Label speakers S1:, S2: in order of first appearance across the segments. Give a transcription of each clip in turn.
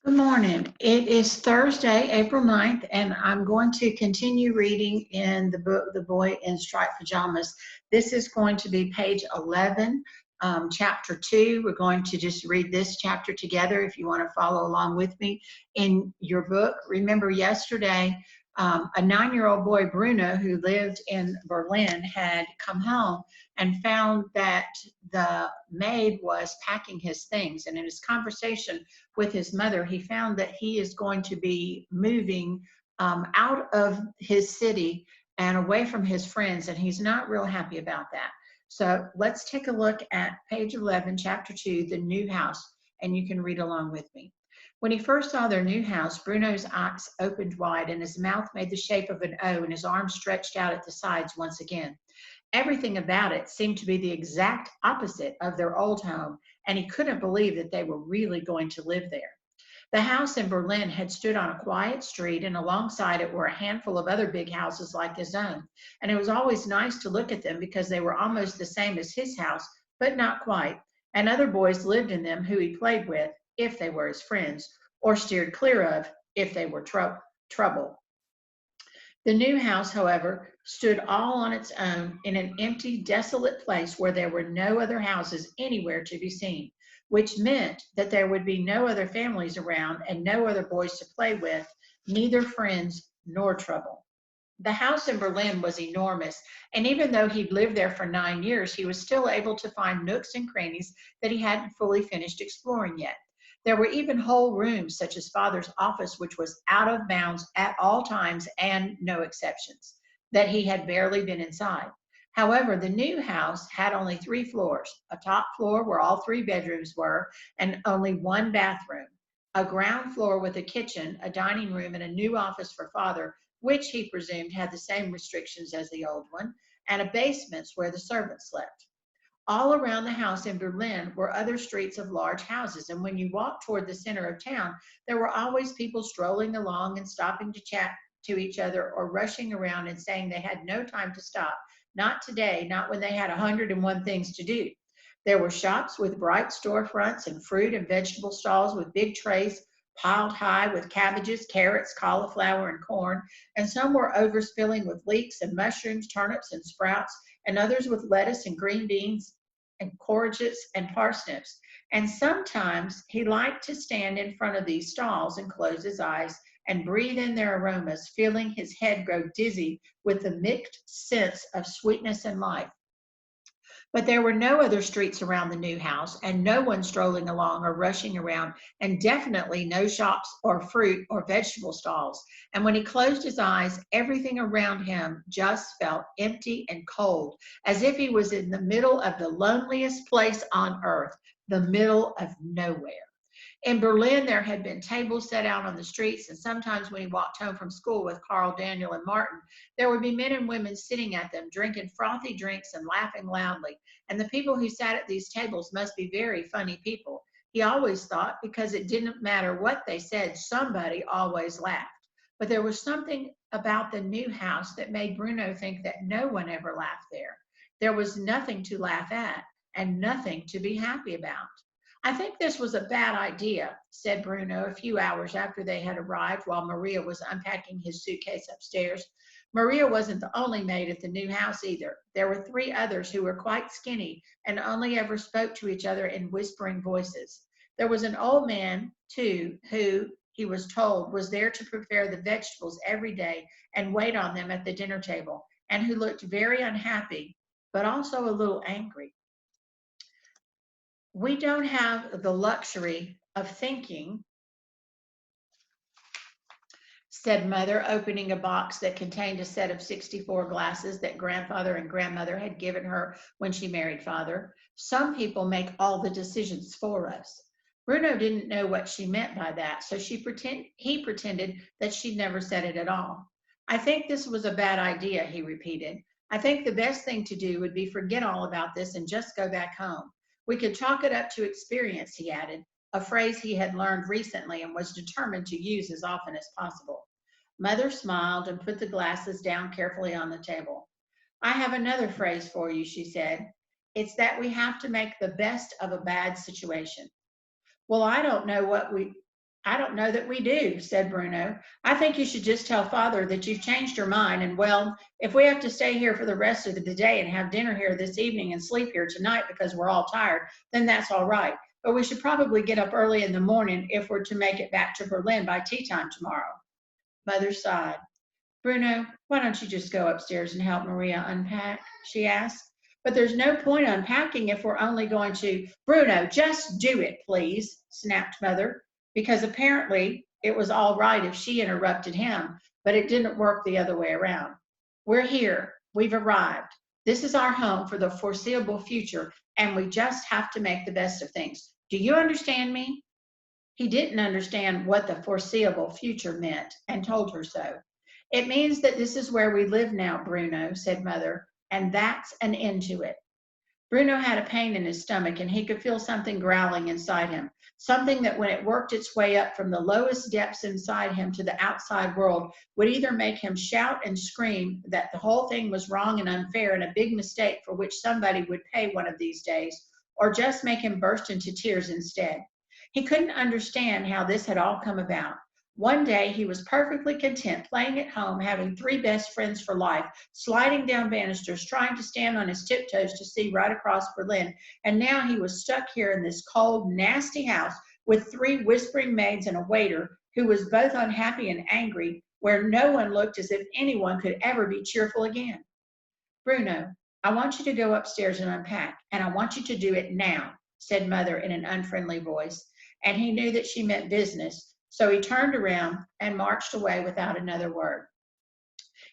S1: Good morning. It is Thursday, April 9th, and I'm going to continue reading in the book, The Boy in Striped Pajamas. This is going to be page 11, chapter 2. We're going to just read this chapter together if you want to follow along with me in your book. Remember, yesterday, a 9-year-old boy, Bruno, who lived in Berlin, had come home and found that the maid was packing his things. And in his conversation with his mother, he found that he is going to be moving out of his city and away from his friends, and he's not real happy about that. So let's take a look at page 11, chapter 2, the new house, and you can read along with me. When he first saw their new house, Bruno's eyes opened wide and his mouth made the shape of an O and his arms stretched out at the sides once again. Everything about it seemed to be the exact opposite of their old home, and he couldn't believe that they were really going to live there. The house in Berlin had stood on a quiet street, and alongside it were a handful of other big houses like his own. And it was always nice to look at them because they were almost the same as his house, but not quite. And other boys lived in them who he played with, if they were his friends, or steered clear of, if they were trouble. The new house, however, stood all on its own in an empty, desolate place where there were no other houses anywhere to be seen, which meant that there would be no other families around and no other boys to play with, neither friends nor trouble. The house in Berlin was enormous, and even though he'd lived there for 9 years, he was still able to find nooks and crannies that he hadn't fully finished exploring yet. There were even whole rooms, such as Father's office, which was out of bounds at all times and no exceptions, that he had barely been inside. However, the new house had only 3 floors, a top floor where all 3 bedrooms were, and only one bathroom, a ground floor with a kitchen, a dining room, and a new office for Father, which he presumed had the same restrictions as the old one, and a basement where the servants slept. All around the house in Berlin were other streets of large houses, and when you walked toward the center of town, there were always people strolling along and stopping to chat to each other or rushing around and saying they had no time to stop. Not today, not when they had 101 things to do. There were shops with bright storefronts and fruit and vegetable stalls with big trays piled high with cabbages, carrots, cauliflower, and corn, and some were overspilling with leeks and mushrooms, turnips, and sprouts, and others with lettuce and green beans and courgettes and parsnips. And sometimes he liked to stand in front of these stalls and close his eyes and breathe in their aromas, feeling his head grow dizzy with the mixed sense of sweetness and life. But there were no other streets around the new house, and no one strolling along or rushing around, and definitely no shops or fruit or vegetable stalls. And when he closed his eyes, everything around him just felt empty and cold, as if he was in the middle of the loneliest place on earth, the middle of nowhere. In Berlin, there had been tables set out on the streets, and sometimes when he walked home from school with Carl, Daniel, and Martin, there would be men and women sitting at them, drinking frothy drinks and laughing loudly. And the people who sat at these tables must be very funny people. He always thought, because it didn't matter what they said, somebody always laughed. But there was something about the new house that made Bruno think that no one ever laughed there. There was nothing to laugh at and nothing to be happy about. I think this was a bad idea, said Bruno a few hours after they had arrived while Maria was unpacking his suitcase upstairs. Maria wasn't the only maid at the new house either. There were 3 others who were quite skinny and only ever spoke to each other in whispering voices. There was an old man, too, who, he was told, was there to prepare the vegetables every day and wait on them at the dinner table, and who looked very unhappy, but also a little angry. We don't have the luxury of thinking, said Mother, opening a box that contained a set of 64 glasses that Grandfather and Grandmother had given her when she married Father. Some people make all the decisions for us. Bruno didn't know what she meant by that, so he pretended that she'd never said it at all. I think this was a bad idea, he repeated. I think the best thing to do would be forget all about this and just go back home. We could chalk it up to experience, he added, a phrase he had learned recently and was determined to use as often as possible. Mother smiled and put the glasses down carefully on the table. I have another phrase for you, she said. It's that we have to make the best of a bad situation. Well, I don't know what we I don't know that we do, said Bruno. I think you should just tell Father that you've changed your mind, and well, if we have to stay here for the rest of the day and have dinner here this evening and sleep here tonight because we're all tired, then that's all right. But we should probably get up early in the morning if we're to make it back to Berlin by tea time tomorrow. Mother sighed. Bruno, why don't you just go upstairs and help Maria unpack? She asked. But there's no point unpacking if we're only going to. Bruno, just do it, please, snapped Mother, because apparently it was all right if she interrupted him, but it didn't work the other way around. We're here. We've arrived. This is our home for the foreseeable future, and we just have to make the best of things. Do you understand me? He didn't understand what the foreseeable future meant and told her so. It means that this is where we live now, Bruno, said Mother, and that's an end to it. Bruno had a pain in his stomach and he could feel something growling inside him, something that when it worked its way up from the lowest depths inside him to the outside world would either make him shout and scream that the whole thing was wrong and unfair and a big mistake for which somebody would pay one of these days, or just make him burst into tears instead. He couldn't understand how this had all come about. One day he was perfectly content playing at home, having three best friends for life, sliding down banisters, trying to stand on his tiptoes to see right across Berlin. And now he was stuck here in this cold, nasty house with three whispering maids and a waiter who was both unhappy and angry, where no one looked as if anyone could ever be cheerful again. Bruno, I want you to go upstairs and unpack, and I want you to do it now, said Mother in an unfriendly voice. And he knew that she meant business, so he turned around and marched away without another word.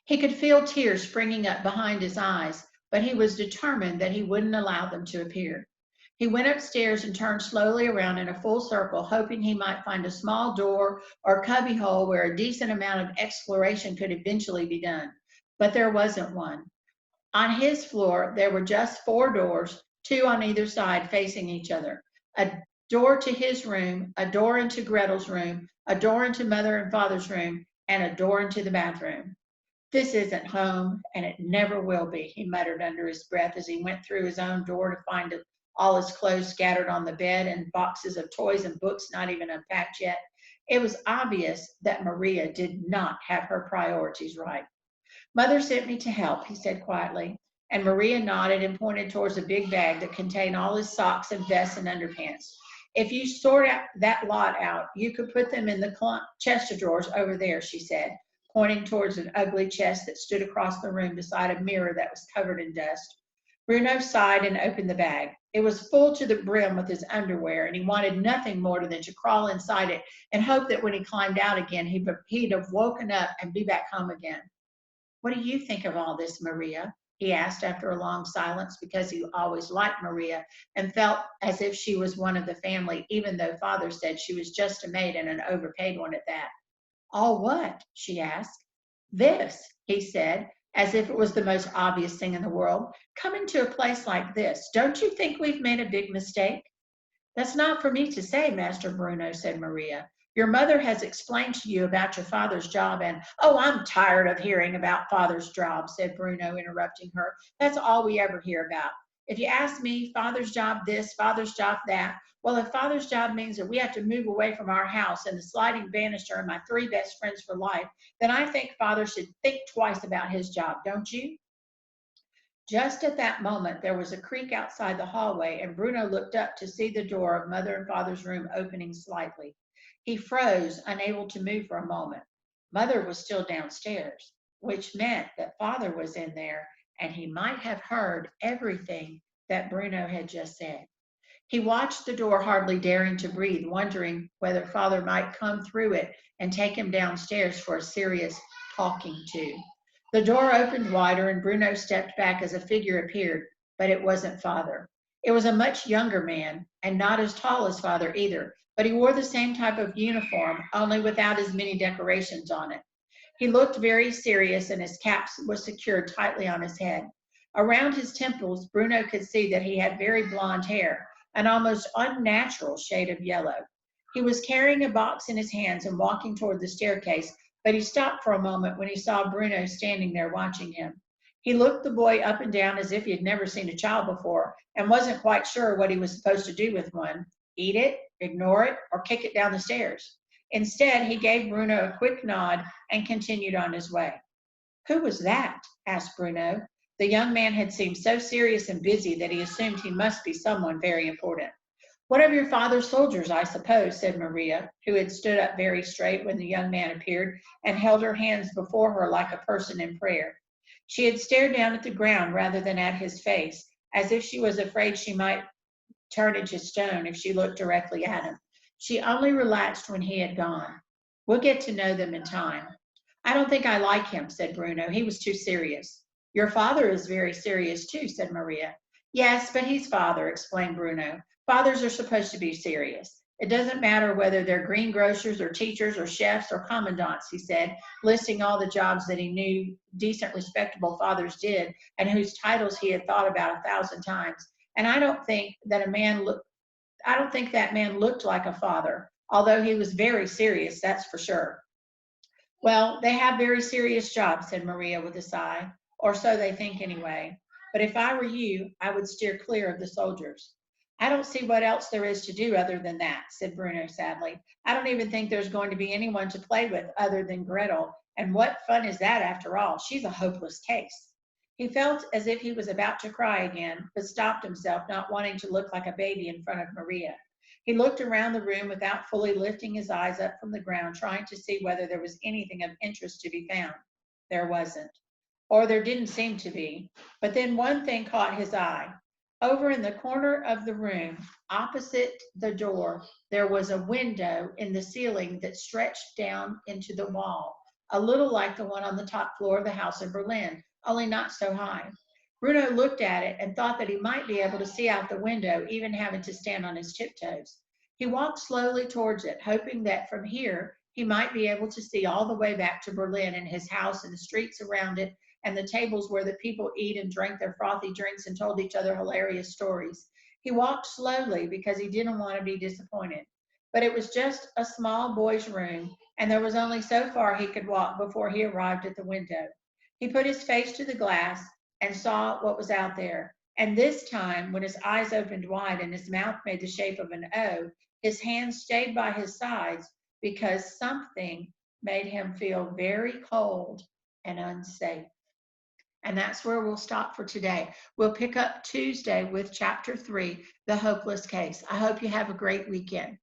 S1: He could feel tears springing up behind his eyes, but he was determined that he wouldn't allow them to appear. He went upstairs and turned slowly around in a full circle, hoping he might find a small door or cubbyhole where a decent amount of exploration could eventually be done. But there wasn't one. On his floor, there were just four doors, two on either side facing each other. A door to his room, a door into Gretel's room, a door into Mother and Father's room, and a door into the bathroom. This isn't home, and it never will be, he muttered under his breath as he went through his own door to find all his clothes scattered on the bed and boxes of toys and books not even unpacked yet. It was obvious that Maria did not have her priorities right. Mother sent me to help, he said quietly, and Maria nodded and pointed towards a big bag that contained all his socks and vests and underpants. If you sort that lot out, you could put them in the chest of drawers over there, she said, pointing towards an ugly chest that stood across the room beside a mirror that was covered in dust. Bruno sighed and opened the bag. It was full to the brim with his underwear, and he wanted nothing more than to crawl inside it and hope that when he climbed out again, he'd have woken up and be back home again. What do you think of all this, Maria? He asked after a long silence, because he always liked Maria and felt as if she was one of the family, even though Father said she was just a maid and an overpaid one at that. All what? She asked. This, he said, as if it was the most obvious thing in the world. Coming to a place like this, don't you think we've made a big mistake? That's not for me to say, Master Bruno, said Maria. Your mother has explained to you about your father's job and, oh, I'm tired of hearing about father's job, said Bruno, interrupting her. That's all we ever hear about. If you ask me, father's job this, father's job that, well, if father's job means that we have to move away from our house and the sliding banister and my three best friends for life, then I think father should think twice about his job, don't you? Just at that moment, there was a creak outside the hallway, and Bruno looked up to see the door of Mother and Father's room opening slightly. He froze, unable to move for a moment. Mother was still downstairs, which meant that Father was in there, and he might have heard everything that Bruno had just said. He watched the door, hardly daring to breathe, wondering whether Father might come through it and take him downstairs for a serious talking to. The door opened wider and Bruno stepped back as a figure appeared, but it wasn't Father. It was a much younger man and not as tall as Father either, but he wore the same type of uniform, only without as many decorations on it. He looked very serious and his cap was secured tightly on his head. Around his temples, Bruno could see that he had very blonde hair, an almost unnatural shade of yellow. He was carrying a box in his hands and walking toward the staircase, but he stopped for a moment when he saw Bruno standing there watching him. He looked the boy up and down as if he had never seen a child before and wasn't quite sure what he was supposed to do with one, eat it, ignore it, or kick it down the stairs. Instead, he gave Bruno a quick nod and continued on his way. Who was that? Asked Bruno. The young man had seemed so serious and busy that he assumed he must be someone very important. One of your father's soldiers, I suppose, said Maria, who had stood up very straight when the young man appeared and held her hands before her like a person in prayer. She had stared down at the ground rather than at his face, as if she was afraid she might turn into stone if she looked directly at him. She only relaxed when he had gone. We'll get to know them in time. I don't think I like him, said Bruno. He was too serious. Your father is very serious too, said Maria. Yes, but he's father, explained Bruno. Fathers are supposed to be serious. It doesn't matter whether they're greengrocers or teachers or chefs or commandants, he said, listing all the jobs that he knew decent, respectable fathers did and whose titles he had thought about 1,000 times. And I don't think that man looked like a father, although he was very serious, that's for sure. Well, they have very serious jobs, said Maria with a sigh, or so they think anyway. But if I were you, I would steer clear of the soldiers. I don't see what else there is to do other than that, said Bruno sadly. I don't even think there's going to be anyone to play with other than Gretel, and what fun is that after all? She's a hopeless case. He felt as if he was about to cry again, but stopped himself, not wanting to look like a baby in front of Maria. He looked around the room without fully lifting his eyes up from the ground, trying to see whether there was anything of interest to be found. There wasn't, or there didn't seem to be. But then one thing caught his eye. Over in the corner of the room, opposite the door, there was a window in the ceiling that stretched down into the wall, a little like the one on the top floor of the house in Berlin, only not so high. Bruno looked at it and thought that he might be able to see out the window, even having to stand on his tiptoes. He walked slowly towards it, hoping that from here he might be able to see all the way back to Berlin and his house and the streets around it and the tables where the people eat and drank their frothy drinks and told each other hilarious stories. He walked slowly because he didn't want to be disappointed. But it was just a small boy's room, and there was only so far he could walk before he arrived at the window. He put his face to the glass and saw what was out there. And this time, when his eyes opened wide and his mouth made the shape of an O, his hands stayed by his sides because something made him feel very cold and unsafe. And that's where we'll stop for today. We'll pick up Tuesday with chapter 3, The Hopeless Case. I hope you have a great weekend.